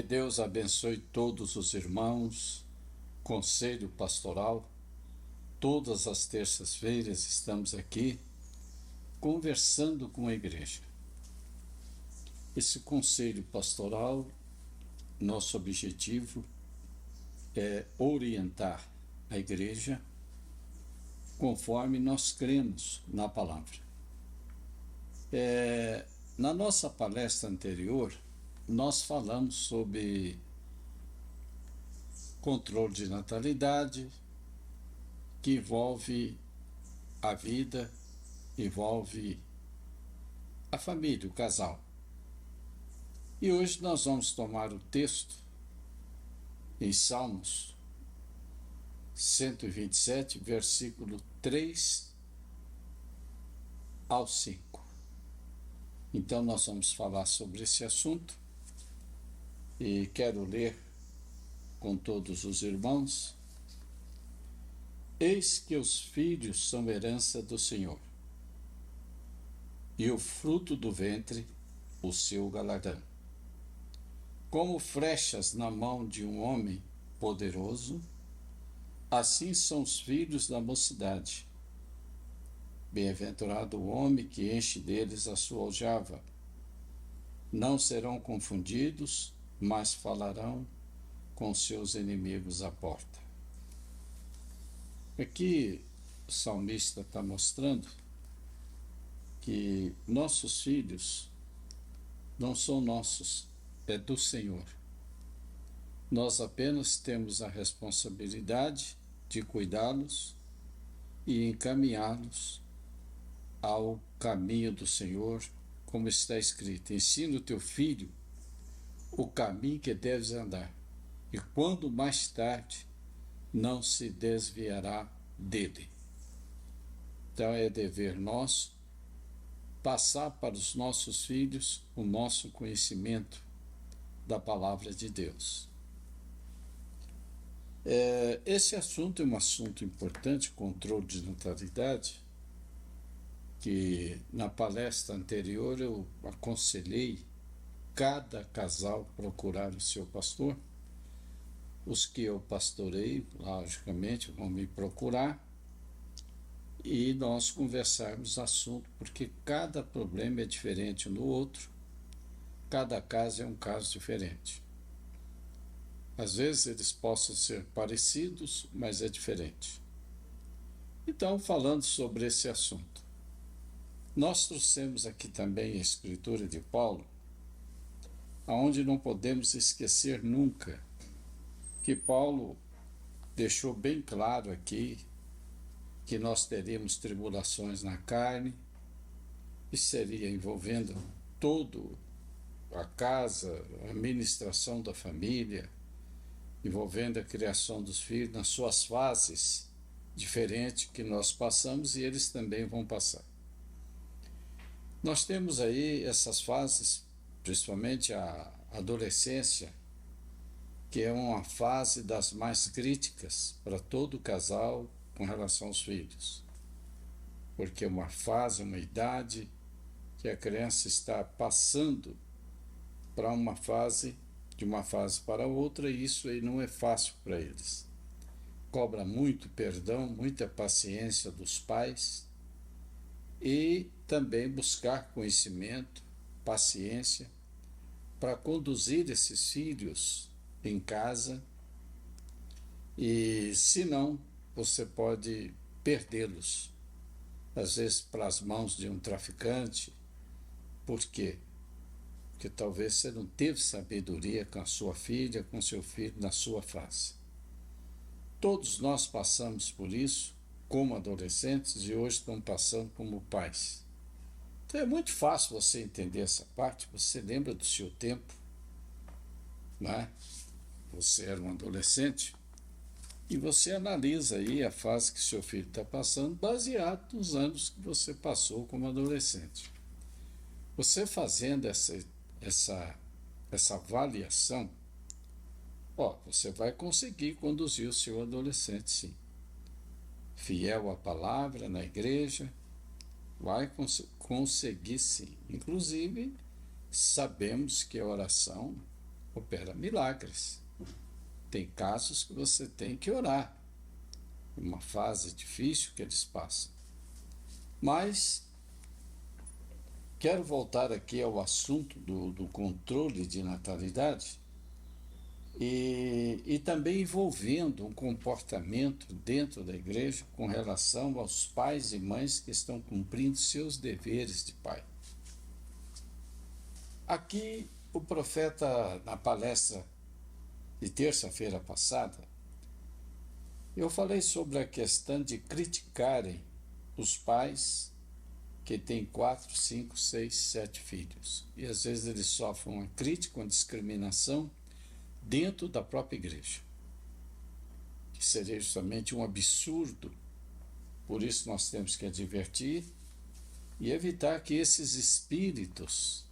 Deus abençoe todos os irmãos. Conselho Pastoral. Todas as terças-feiras estamos aqui conversando com a igreja. Esse Conselho Pastoral, nosso objetivo é orientar a igreja conforme nós cremos na palavra. Na nossa palestra anterior, nós falamos sobre controle de natalidade, que envolve a vida, envolve a família, o casal. E hoje nós vamos tomar o texto em Salmos 127, versículo 3 ao 5. Então nós vamos falar sobre esse assunto e quero ler com todos os irmãos. Eis que os filhos são herança do Senhor, e o fruto do ventre, o seu galardão. Como flechas na mão de um homem poderoso, assim são os filhos da mocidade. Bem-aventurado o homem que enche deles a sua aljava. Não serão confundidos, mas falarão com seus inimigos à porta. Aqui o salmista está mostrando que nossos filhos não são nossos, é do Senhor. Nós apenas temos a responsabilidade de cuidá-los e encaminhá-los ao caminho do Senhor, como está escrito: ensina o teu filho o caminho que deves andar, e quando mais tarde não se desviará dele. Então é dever nosso passar para os nossos filhos o nosso conhecimento da palavra de Deus. Esse assunto é um assunto importante, controle de natalidade, que na palestra anterior eu aconselhei cada casal procurar o seu pastor. Os que eu pastorei, logicamente, vão me procurar e nós conversarmos o assunto, porque cada problema é diferente um do outro, cada caso é um caso diferente. Às vezes eles possam ser parecidos, mas é diferente. Então, falando sobre esse assunto, nós trouxemos aqui também a escritura de Paulo, onde não podemos esquecer nunca que Paulo deixou bem claro aqui que nós teríamos tribulações na carne, e seria envolvendo todo a casa, a administração da família, envolvendo a criação dos filhos nas suas fases diferentes que nós passamos e eles também vão passar. Nós temos aí essas fases, principalmente a adolescência, que é uma fase das mais críticas para todo casal com relação aos filhos, porque é uma fase, uma idade que a criança está passando para uma fase, de uma fase para outra, e isso aí não é fácil para eles. Cobra muito perdão, muita paciência dos pais e também buscar conhecimento, paciência para conduzir esses filhos em casa, e se não, você pode perdê-los, às vezes para as mãos de um traficante. Por quê? Porque talvez você não teve sabedoria com a sua filha, com seu filho na sua fase. Todos nós passamos por isso como adolescentes e hoje estamos passando como pais. Então é muito fácil você entender essa parte. Você lembra do seu tempo, né? Você era um adolescente e você analisa aí a fase que seu filho está passando baseado nos anos que você passou como adolescente. Você fazendo essa avaliação, você vai conseguir conduzir o seu adolescente, sim. Fiel à palavra, na igreja, vai conseguir, sim. Inclusive, sabemos que a oração opera milagres. Tem casos que você tem que orar, uma fase difícil que eles passam. Mas quero voltar aqui ao assunto do controle de natalidade e também envolvendo um comportamento dentro da igreja com relação aos pais e mães que estão cumprindo seus deveres de pai. Aqui, o profeta, na palestra de terça-feira passada, eu falei sobre a questão de criticarem os pais que têm 4, 5, 6, 7 filhos. E às vezes eles sofrem uma crítica, uma discriminação dentro da própria igreja, que seria justamente um absurdo. Por isso nós temos que advertir e evitar que esses espíritos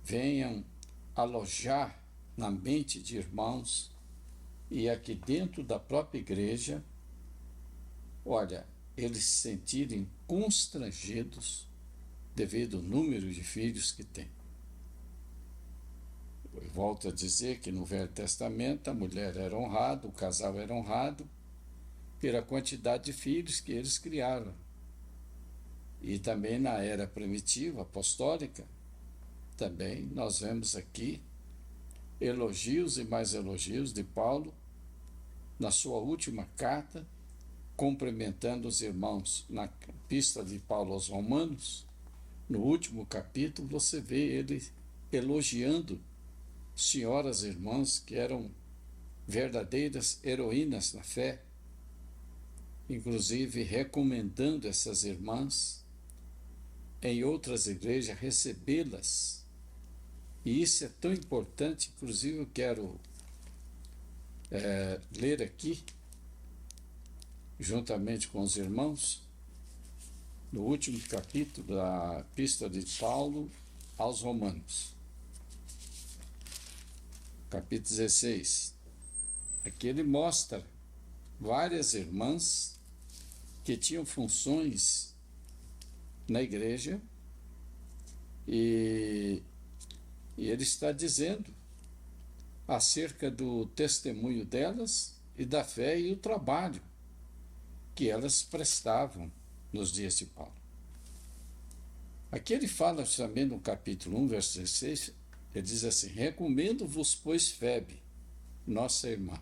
venham alojar na mente de irmãos e aqui dentro da própria igreja, olha, eles se sentirem constrangidos devido ao número de filhos que têm. Eu volto a dizer que no Velho Testamento a mulher era honrada, o casal era honrado pela quantidade de filhos que eles criaram. E também na era primitiva, apostólica, também nós vemos aqui elogios e mais elogios de Paulo na sua última carta, cumprimentando os irmãos na epístola de Paulo aos Romanos. No último capítulo você vê ele elogiando senhoras e irmãs que eram verdadeiras heroínas na fé, inclusive recomendando essas irmãs em outras igrejas recebê-las. E isso é tão importante, inclusive eu quero ler aqui, juntamente com os irmãos, no último capítulo da epístola de Paulo aos Romanos, capítulo 16. Aqui ele mostra várias irmãs que tinham funções na igreja e ele está dizendo acerca do testemunho delas e da fé e o trabalho que elas prestavam nos dias de Paulo. Aqui ele fala também no capítulo 1, verso 16, ele diz assim: recomendo-vos, pois, Febe, nossa irmã,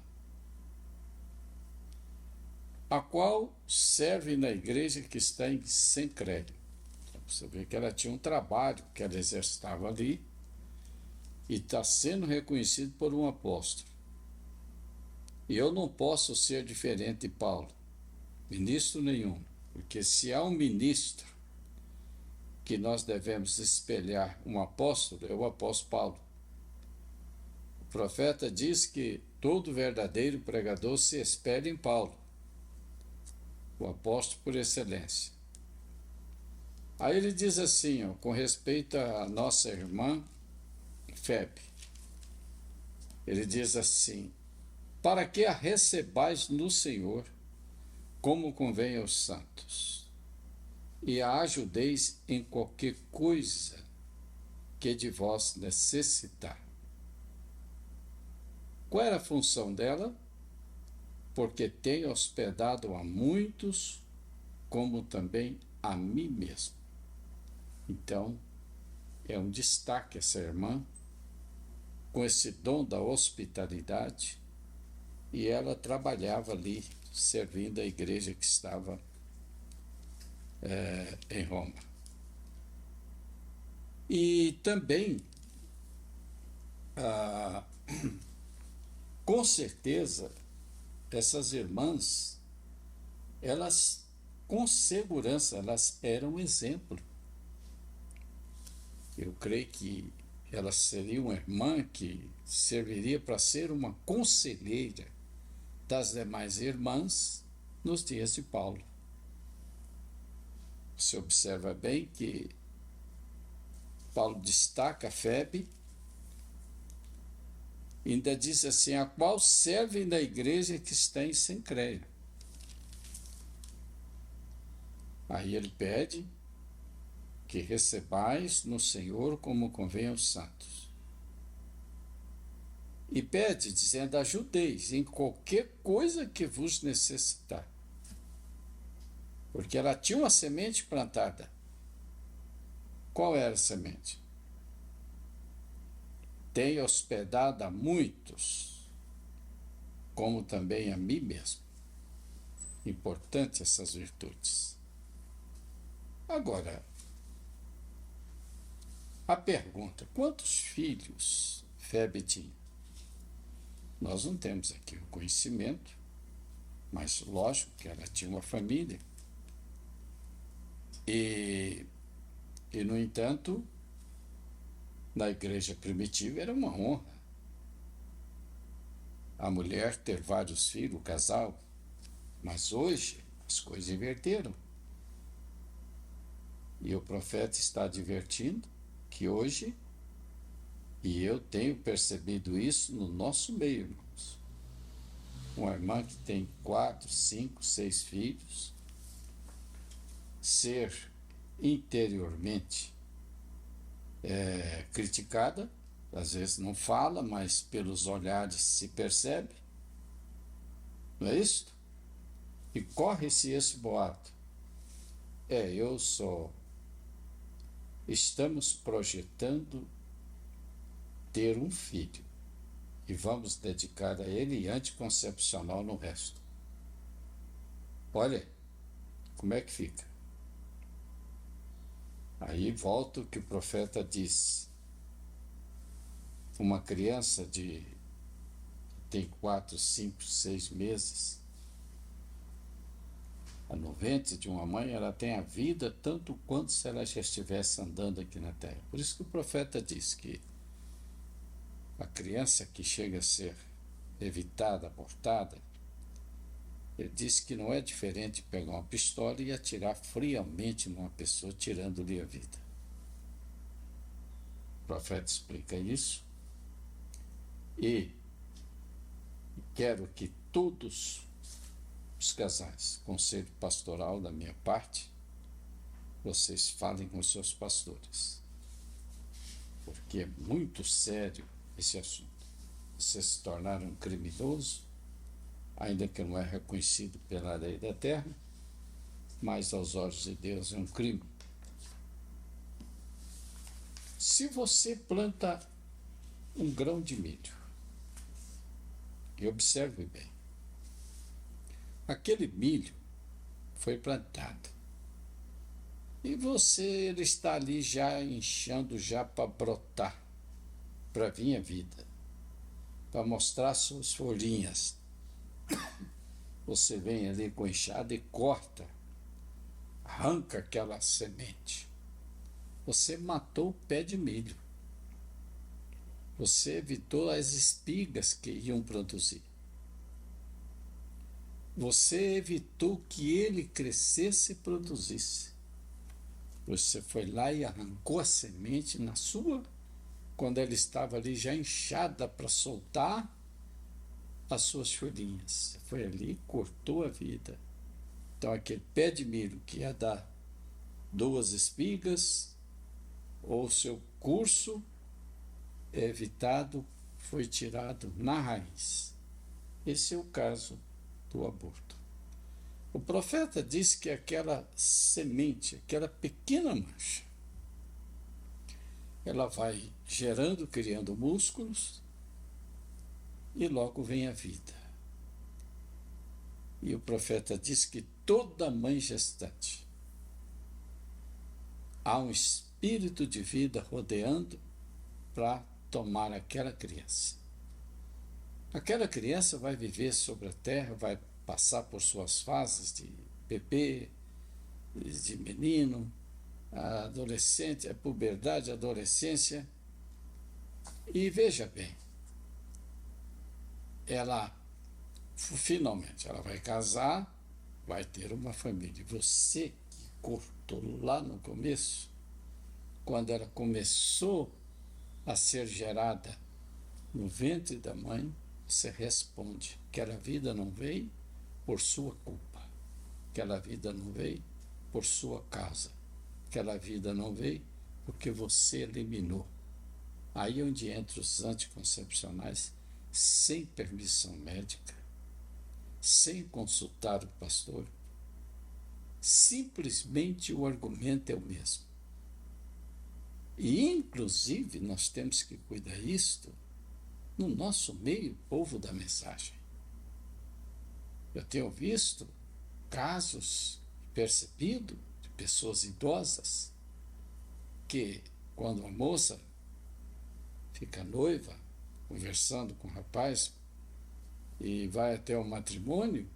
a qual serve na igreja que está em Cencréia. Você vê que ela tinha um trabalho que ela exercitava ali e está sendo reconhecido por um apóstolo. E eu não posso ser diferente de Paulo, ministro nenhum, porque se há um ministro que nós devemos espelhar, um apóstolo, é o apóstolo Paulo. O profeta diz que todo verdadeiro pregador se espelha em Paulo, o apóstolo por excelência. Aí ele diz assim, com respeito à nossa irmã Febe, ele diz assim: para que a recebais no Senhor, como convém aos santos, e a ajudeis em qualquer coisa que de vós necessitar. Qual era a função dela? Porque tenho hospedado a muitos, como também a mim mesmo. Então, é um destaque essa irmã, com esse dom da hospitalidade, e ela trabalhava ali, servindo a igreja que estava em Roma. E também, com certeza, essas irmãs, elas, com segurança, elas eram um exemplo. Eu creio que ela seria uma irmã que serviria para ser uma conselheira das demais irmãs nos dias de Paulo. Você observa bem que Paulo destaca a Febe, ainda diz assim: a qual serve na igreja que está em Cencréia. Aí ele pede que recebais no Senhor como convém aos santos. E pede, dizendo: ajudeis em qualquer coisa que vos necessitar. Porque ela tinha uma semente plantada. Qual era a semente? Tem hospedado a muitos, como também a mim mesmo. Importante essas virtudes. Agora, a pergunta: quantos filhos Febe tinha? Nós não temos aqui o conhecimento, mas lógico que ela tinha uma família. E no entanto, na igreja primitiva era uma honra a mulher ter vários filhos, o casal. Mas hoje as coisas inverteram. E o profeta está advertindo que hoje, e eu tenho percebido isso no nosso meio, irmãos, uma irmã que tem 4, 5, 6 filhos, ser interiormente criticada, às vezes não fala, mas pelos olhares se percebe, não é isso? E corre-se esse boato. Estamos projetando ter um filho e vamos dedicar a ele anticoncepcional no resto. Olha como é que fica. Aí volta o que o profeta diz. Uma criança tem 4, 5, 6 meses, no ventre de uma mãe, ela tem a vida tanto quanto se ela já estivesse andando aqui na terra. Por isso que o profeta diz que a criança que chega a ser evitada, abortada, ele diz que não é diferente de pegar uma pistola e atirar friamente numa pessoa, tirando-lhe a vida. O profeta explica isso. E quero que todos os casais, conselho pastoral da minha parte, vocês falem com seus pastores, porque é muito sério esse assunto. Você se tornar um criminoso, ainda que não é reconhecido pela lei da terra, mas aos olhos de Deus é um crime. Se você planta um grão de milho, e observe bem, aquele milho foi plantado e ele está ali já inchando já para brotar, para vir a vida, para mostrar suas folhinhas. Você vem ali com enxada e corta, arranca aquela semente. Você matou o pé de milho. Você evitou as espigas que iam produzir. Você evitou que ele crescesse e produzisse. Você foi lá e arrancou a semente quando ela estava ali já inchada para soltar as suas folhinhas. Você foi ali e cortou a vida. Então aquele pé de milho que ia dar 2 espigas, ou seu curso evitado, foi tirado na raiz. Esse é o caso do aborto. O profeta diz que aquela semente, aquela pequena mancha, ela vai gerando, criando músculos e logo vem a vida. E o profeta diz que toda mãe gestante há um espírito de vida rodeando para tomar aquela criança. Aquela criança vai viver sobre a terra, vai passar por suas fases de bebê, de menino, a adolescente, a puberdade, a adolescência. E veja bem, ela finalmente ela vai casar, vai ter uma família. Você que cortou lá no começo, quando ela começou a ser gerada no ventre da mãe, você responde: aquela vida não veio por sua culpa, aquela vida não veio por sua causa, aquela vida não veio porque você eliminou. Aí é onde entram os anticoncepcionais sem permissão médica, sem consultar o pastor. Simplesmente o argumento é o mesmo. E, inclusive, nós temos que cuidar isto no nosso meio, povo da mensagem. Eu tenho visto casos, percebido, de pessoas idosas que, quando a moça fica noiva, conversando com o rapaz e vai até o matrimônio,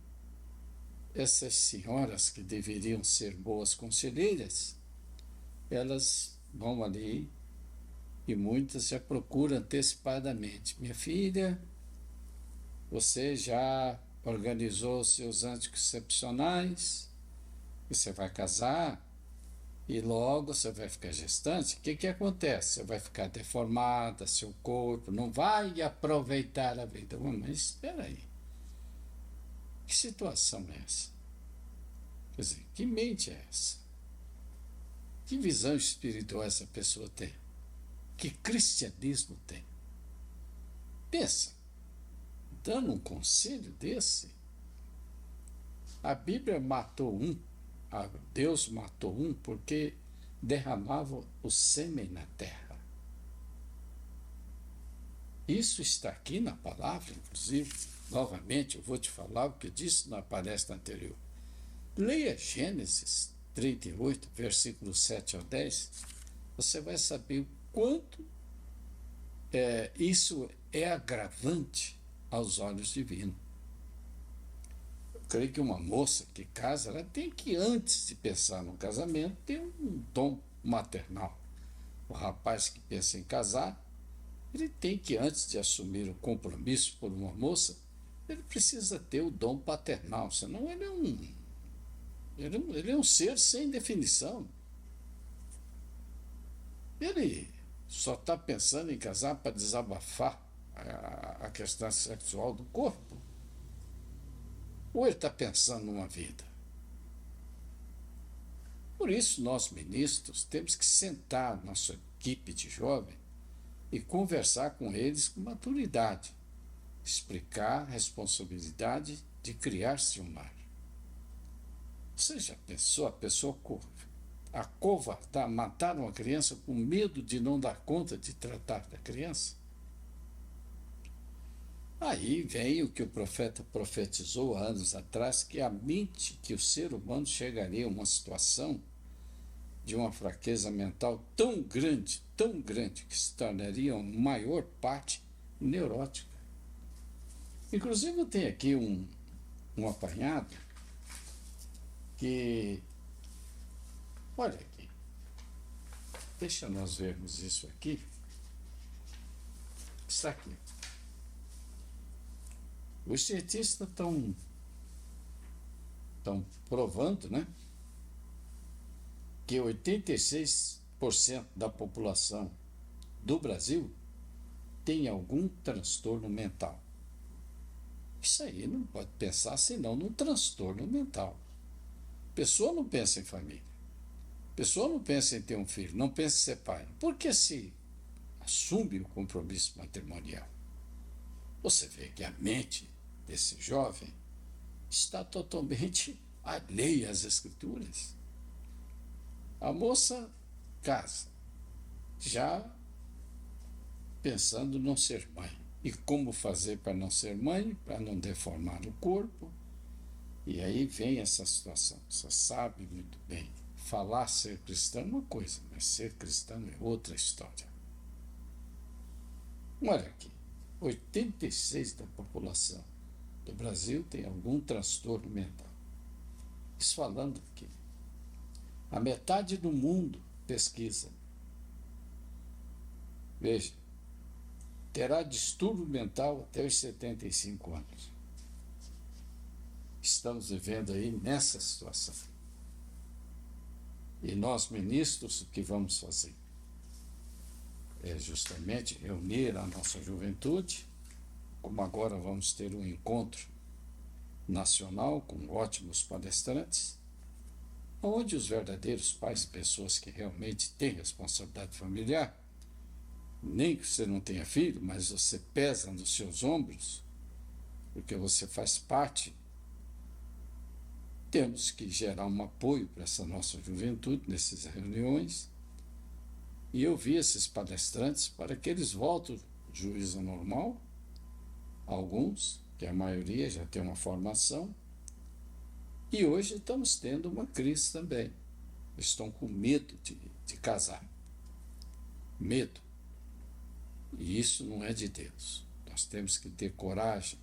essas senhoras que deveriam ser boas conselheiras, elas vão ali e muitas já procuram antecipadamente. Minha filha, você já organizou seus anticoncepcionais, você vai casar e logo você vai ficar gestante. O que acontece? Você vai ficar deformada, seu corpo não vai aproveitar a vida. Mas espera aí. Que situação é essa? Quer dizer, que mente é essa? Que visão espiritual essa pessoa tem? Que cristianismo tem? Pensa, dando um conselho desse, a Bíblia matou um, Deus matou um porque derramava o sêmen na terra. Isso está aqui na palavra, inclusive. Novamente, eu vou te falar o que disse na palestra anterior. Leia Gênesis 38, versículos 7 ao 10. Você vai saber o quanto isso é agravante aos olhos divinos. Eu creio que uma moça que casa, ela tem que, antes de pensar no casamento, ter um dom maternal. O rapaz que pensa em casar, ele tem que, antes de assumir o compromisso por uma moça, ele precisa ter o dom paternal, senão ele é um ser sem definição. Ele só está pensando em casar para desabafar a questão sexual do corpo. Ou ele está pensando numa vida? Por isso, nós ministros temos que sentar nossa equipe de jovens e conversar com eles com maturidade, explicar a responsabilidade de criar-se um lar. Você já pensou a pessoa acovardar, matar uma criança com medo de não dar conta de tratar da criança? Aí vem o que o profeta profetizou há anos atrás, que a mente, que o ser humano chegaria a uma situação de uma fraqueza mental tão grande, que se tornaria a maior parte neurótica. Inclusive, eu tenho aqui um apanhado que, olha aqui, deixa nós vermos isso aqui, está aqui. Os cientistas estão provando, né, que 86% da população do Brasil tem algum transtorno mental. Isso aí não pode pensar senão num transtorno mental. A pessoa não pensa em família. A pessoa não pensa em ter um filho, não pensa em ser pai. Por que se assume o compromisso matrimonial? Você vê que a mente desse jovem está totalmente alheia às escrituras. A moça casa, já pensando não ser mãe. E como fazer para não ser mãe, para não deformar o corpo. E aí vem essa situação. Você sabe muito bem, falar ser cristão é uma coisa, mas ser cristão é outra história. Olha aqui, 86% da população do Brasil tem algum transtorno mental. Isso falando aqui. A metade do mundo pesquisa. Veja, terá distúrbio mental até os 75 anos. Estamos vivendo aí nessa situação. E nós, ministros, o que vamos fazer? É justamente reunir a nossa juventude, como agora vamos ter um encontro nacional com ótimos palestrantes, onde os verdadeiros pais, pessoas que realmente têm responsabilidade familiar, nem que você não tenha filho, mas você pesa nos seus ombros, porque você faz parte. Temos que gerar um apoio para essa nossa juventude nessas reuniões e ouvir esses palestrantes para que eles voltem ao juízo normal. Alguns, que a maioria já tem uma formação, e hoje estamos tendo uma crise também. Estão com medo de casar. Medo. E isso não é de Deus. Nós temos que ter coragem.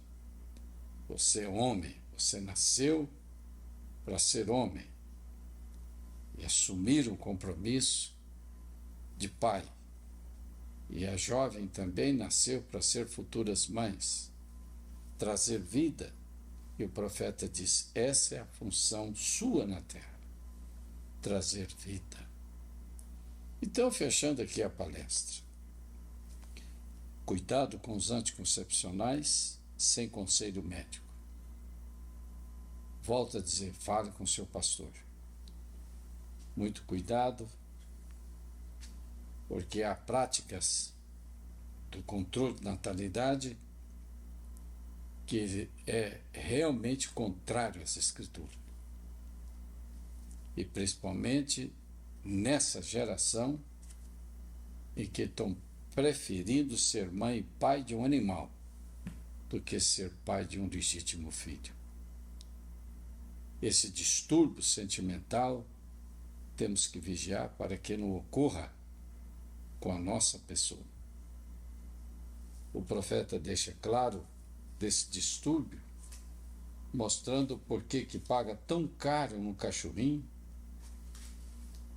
Você é homem, você nasceu para ser homem e assumir um compromisso de pai. E a jovem também nasceu para ser futuras mães, trazer vida. E o profeta diz: essa é a função sua na terra, trazer vida. Então, fechando aqui a palestra, cuidado com os anticoncepcionais sem conselho médico. Volto a dizer, fale com seu pastor. Muito cuidado, porque há práticas do controle de natalidade que é realmente contrário às Escrituras. E principalmente nessa geração em que estão preferindo ser mãe e pai de um animal do que ser pai de um legítimo filho. Esse distúrbio sentimental temos que vigiar para que não ocorra com a nossa pessoa. O profeta deixa claro desse distúrbio, mostrando por que paga tão caro no cachorrinho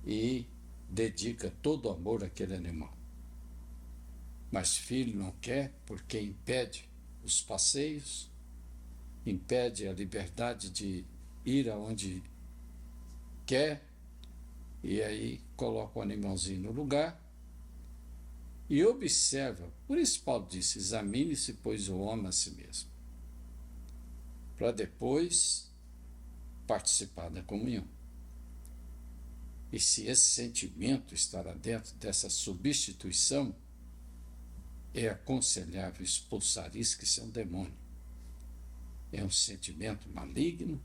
e dedica todo o amor àquele animal. Mas filho não quer porque impede os passeios, impede a liberdade de ir aonde quer, e aí coloca o animalzinho no lugar e observa. Por isso Paulo disse: examine-se, pois, o homem a si mesmo, para depois participar da comunhão. E se esse sentimento estará dentro dessa substituição, é aconselhável expulsar isso, que isso é um demônio. É um sentimento maligno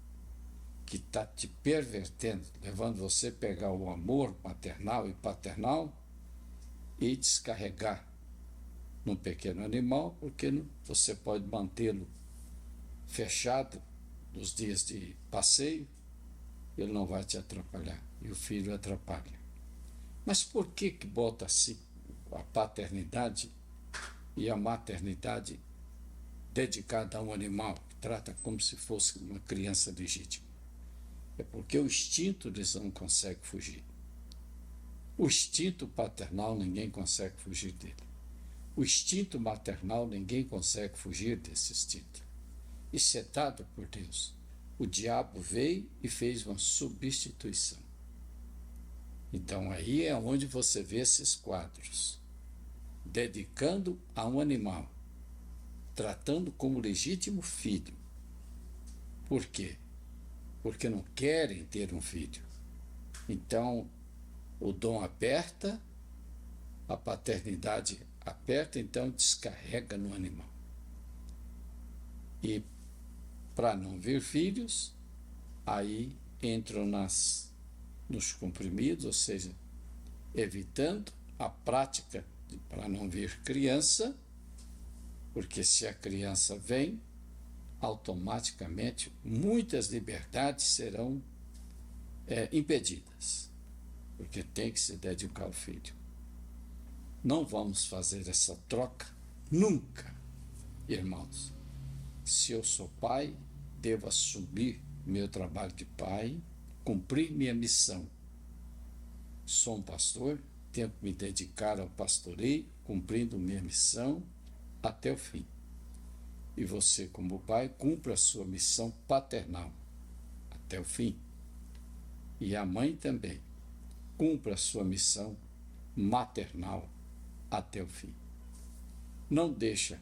que está te pervertendo, levando você a pegar o amor maternal e paternal e descarregar num pequeno animal, porque você pode mantê-lo fechado nos dias de passeio, ele não vai te atrapalhar, e o filho atrapalha. Mas por que bota assim a paternidade e a maternidade dedicada a um animal, que trata como se fosse uma criança legítima? É porque o instinto eles não conseguem fugir. O instinto paternal ninguém consegue fugir dele. O instinto maternal ninguém consegue fugir desse instinto. Isso é dado por Deus. O diabo veio e fez uma substituição. Então aí é onde você vê esses quadros. Dedicando a um animal, tratando como legítimo filho. Por quê? Porque não querem ter um filho. Então, o dom aperta, a paternidade aperta, então descarrega no animal. E para não ver filhos, aí entram nos comprimidos, ou seja, evitando a prática para não ver criança, porque se a criança vem, automaticamente muitas liberdades serão impedidas, porque tem que se dedicar ao filho. Não vamos fazer essa troca nunca, irmãos. Se eu sou pai, devo assumir meu trabalho de pai, cumprir minha missão. Sou um pastor, tenho que me dedicar ao pastoreio, cumprindo minha missão até o fim. E você, como pai, cumpra a sua missão paternal até o fim. E a mãe também cumpra a sua missão maternal até o fim. Não deixa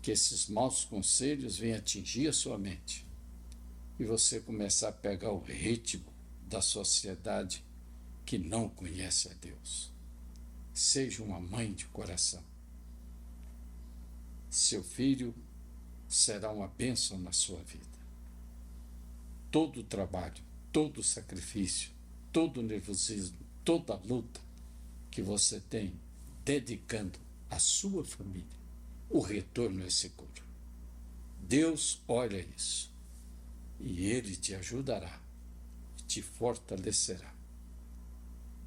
que esses maus conselhos venham atingir a sua mente e você começar a pegar o ritmo da sociedade que não conhece a Deus. seja uma mãe de coração. Seu filho será uma bênção na sua vida. Todo o trabalho, todo o sacrifício, todo o nervosismo, toda a luta que você tem dedicando à sua família, o retorno é seguro. Deus olha isso e Ele te ajudará, te fortalecerá.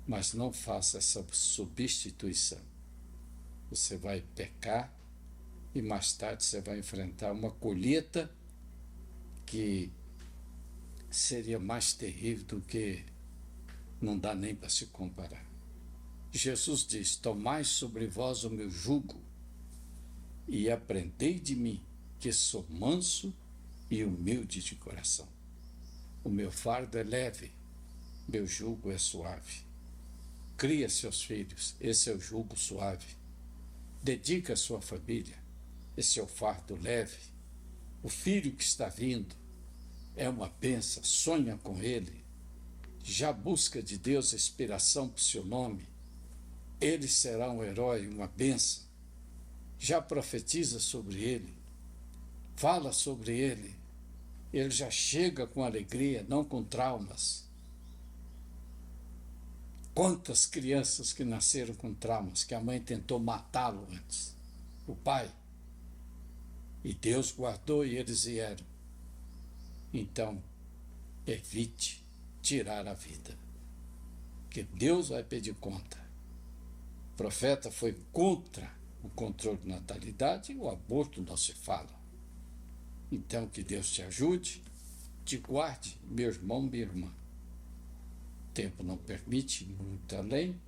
Mas não faça essa substituição. Você vai pecar e mais tarde você vai enfrentar uma colheita que seria mais terrível do que não dá nem para se comparar. Jesus diz: tomai sobre vós o meu jugo e aprendei de mim, que sou manso e humilde de coração. O meu fardo é leve, meu jugo é suave. Cria seus filhos, esse é o jugo suave. Dedica a sua família, esse é o fardo leve. O filho que está vindo é uma bênção, sonha com ele. Já busca de Deus inspiração para o seu nome. Ele será um herói, uma bênção. Já profetiza sobre ele, fala sobre ele. Ele já chega com alegria, não com traumas. Quantas crianças que nasceram com traumas, que a mãe tentou matá-lo antes, o pai, e Deus guardou e eles vieram. Então, evite tirar a vida, que Deus vai pedir conta. O profeta foi contra o controle de natalidade e o aborto não se fala. Então, que Deus te ajude, te guarde, meu irmão, minha irmã. O tempo não permite muito além,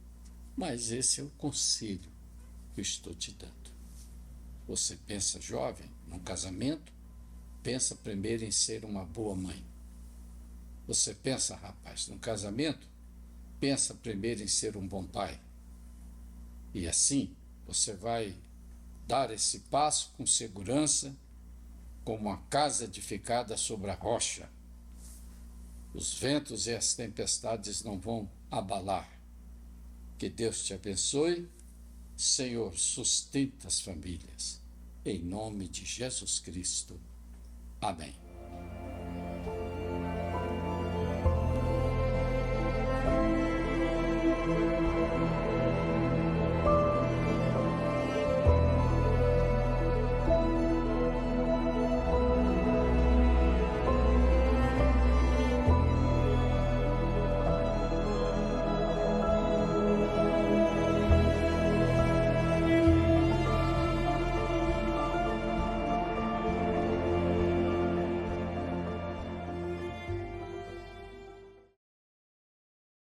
mas esse é o conselho que eu estou te dando. Você pensa jovem, num casamento, pensa primeiro em ser uma boa mãe. Você pensa, rapaz, num casamento, pensa primeiro em ser um bom pai. E assim, você vai dar esse passo com segurança, como uma casa edificada sobre a rocha. Os ventos e as tempestades não vão abalar. Que Deus te abençoe. Senhor, sustenta as famílias. Em nome de Jesus Cristo. Amém.